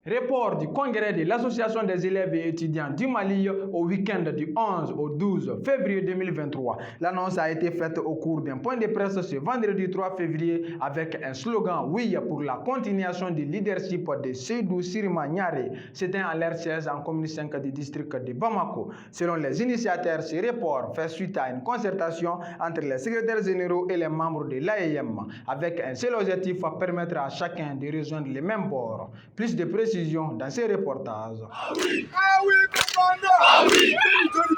Report du congrès de l'Association des élèves et étudiants du Mali au week-end du 11 au 12 février 2023. L'annonce a été faite au cours d'un point de presse ce vendredi 3 février avec un slogan « Oui pour la continuation du leadership de Seydou Sirima Niaré ». C'était en l'R16 en commune 5 du district de Bamako. Selon les initiateurs, ce report fait suite à une concertation entre les secrétaires généraux et les membres de l'AEM avec un seul objectif à permettre à chacun de rejoindre le même bord. Plus de précisions dans ces reportages. Ah oui, commando. Ah oui,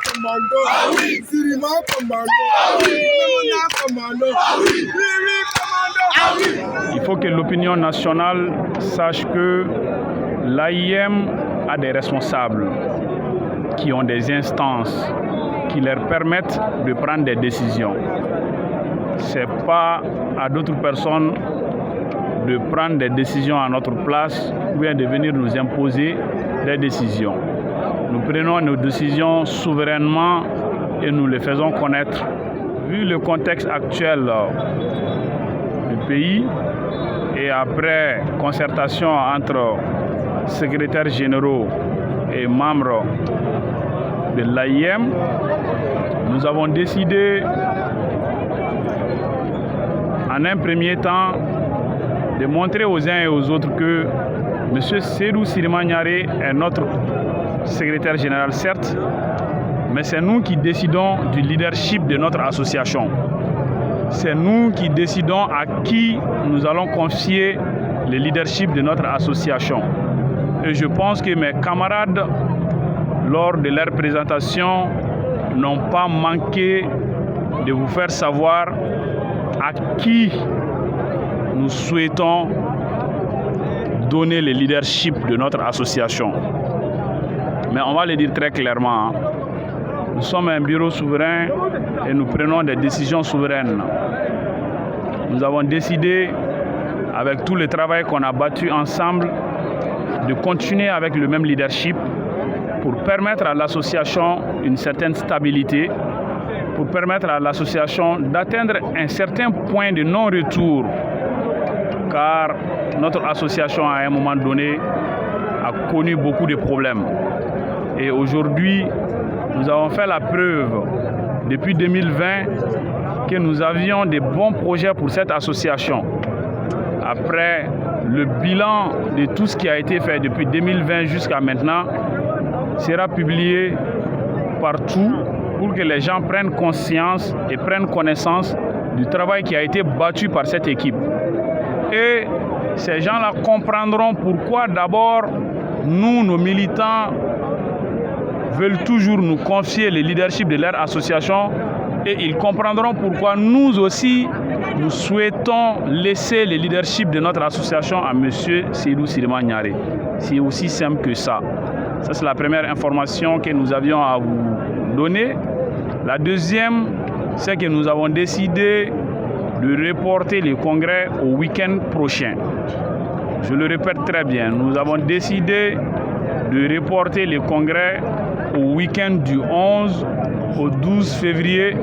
commando. Ah oui, Sirima commando. Ah oui, commando. Ah oui, commando. Ah oui. Il faut que l'opinion nationale sache que l'AIM a des responsables qui ont des instances qui leur permettent de prendre des décisions. Ce n'est pas à d'autres personnes de prendre des décisions à notre place ou bien de venir nous imposer des décisions. Nous prenons nos décisions souverainement et nous les faisons connaître. Vu le contexte actuel du pays et après concertation entre secrétaires généraux et membres de l'AIM, nous avons décidé en un premier temps de montrer aux uns et aux autres que M. Seydou Sirima Niaré est notre secrétaire général, certes, mais c'est nous qui décidons du leadership de notre association. C'est nous qui décidons à qui nous allons confier le leadership de notre association. Et je pense que mes camarades, lors de leur présentation, n'ont pas manqué de vous faire savoir à qui nous souhaitons donner le leadership de notre association. Mais on va le dire très clairement, nous sommes un bureau souverain et nous prenons des décisions souveraines. Nous avons décidé, avec tout le travail qu'on a battu ensemble, de continuer avec le même leadership pour permettre à l'association une certaine stabilité, pour permettre à l'association d'atteindre un certain point de non-retour, car notre association à un moment donné a connu beaucoup de problèmes. Et aujourd'hui, nous avons fait la preuve depuis 2020 que nous avions des bons projets pour cette association. Après le bilan de tout ce qui a été fait depuis 2020 jusqu'à maintenant sera publié partout pour que les gens prennent conscience et prennent connaissance du travail qui a été battu par cette équipe. Et ces gens-là comprendront pourquoi d'abord nous, nos militants, veulent toujours nous confier le leadership de leur association et ils comprendront pourquoi nous aussi, nous souhaitons laisser le leadership de notre association à M. Seydou Sirima Niaré. C'est aussi simple que ça. Ça, c'est la première information que nous avions à vous donner. La deuxième, c'est que nous avons décidé de reporter le congrès au week-end prochain. Je le répète très bien, nous avons décidé de reporter le congrès au week-end du 11 au 12 février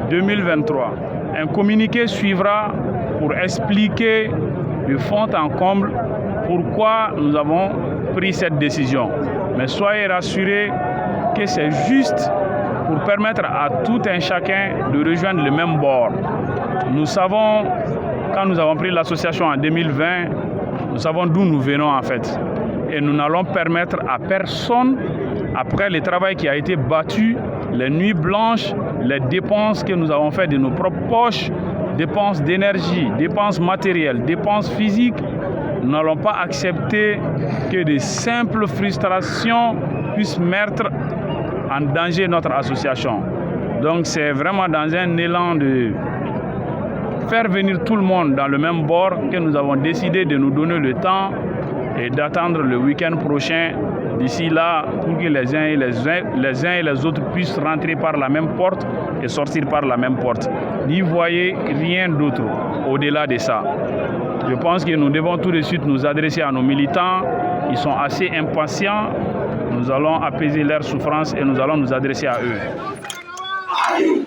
2023. Un communiqué suivra pour expliquer de fond en comble pourquoi nous avons pris cette décision. Mais soyez rassurés que c'est juste pour permettre à tout un chacun de rejoindre le même bord. Nous savons, quand nous avons pris l'association en 2020, nous savons d'où nous venons en fait. Et nous n'allons permettre à personne, après le travail qui a été battu, les nuits blanches, les dépenses que nous avons faites de nos propres poches, dépenses d'énergie, dépenses matérielles, dépenses physiques, nous n'allons pas accepter que de simples frustrations puissent mettre en danger notre association. Donc c'est vraiment dans un élan de faire venir tout le monde dans le même bord que nous avons décidé de nous donner le temps et d'attendre le week-end prochain d'ici là pour que les uns et les autres puissent rentrer par la même porte et sortir par la même porte. N'y voyez rien d'autre au-delà de ça. Je pense que nous devons tout de suite nous adresser à nos militants. Ils sont assez impatients. Nous allons apaiser leur souffrance et nous allons nous adresser à eux. Aïe,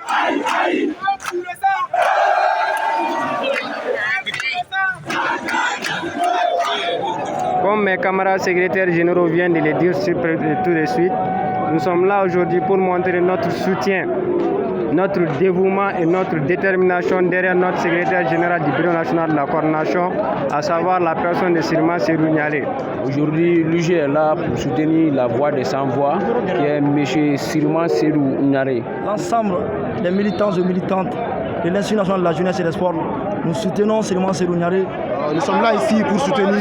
aïe, aïe. Comme mes camarades secrétaires généraux viennent de le dire tout de suite, nous sommes là aujourd'hui pour montrer notre soutien, notre dévouement et notre détermination derrière notre secrétaire général du Bureau national de la coordination, à savoir la personne de Sirima Seydou Niaré. Aujourd'hui, l'UG est là pour soutenir la voix des sans-voix, qui est M. Sirima Seydou Niaré. L'ensemble des militants et militantes de l'Institut national de la jeunesse et des sports, nous soutenons Sirima Seydou Niaré. Nous sommes là ici pour soutenir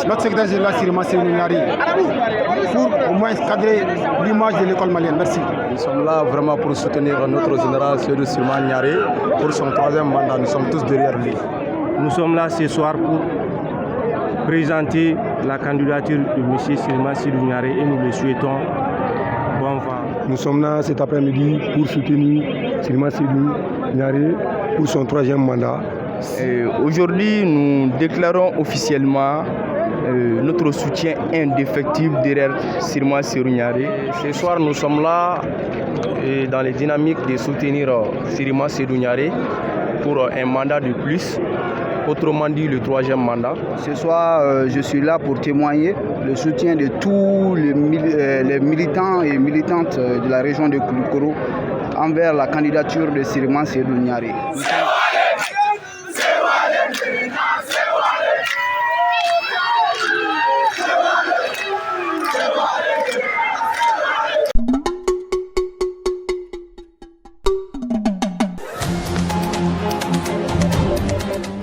notre secrétaire général Sirima Seydou Niaré, pour au moins cadrer l'image de l'école malienne. Merci. Nous sommes là vraiment pour soutenir notre général Seydou Sirima Niaré pour son 3e mandat. Nous sommes tous derrière lui. Nous sommes là ce soir pour présenter la candidature de M. Sirima Seydou Niaré et nous le souhaitons bon vent. Nous sommes là cet après-midi pour soutenir Sirima Seydou Niaré pour son 3e mandat. Aujourd'hui, nous déclarons officiellement notre soutien indéfectible derrière Sirima Seydou Niaré. Ce soir, nous sommes là dans les dynamiques de soutenir Sirima Seydou Niaré pour un mandat de plus, autrement dit le 3e mandat. Ce soir, je suis là pour témoigner le soutien de tous les militants et militantes de la région de Koulikoro envers la candidature de Sirima Seydou Niaré.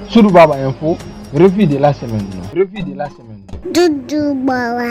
Soudou Baba Info, revue de la semaine. Doudou Baba.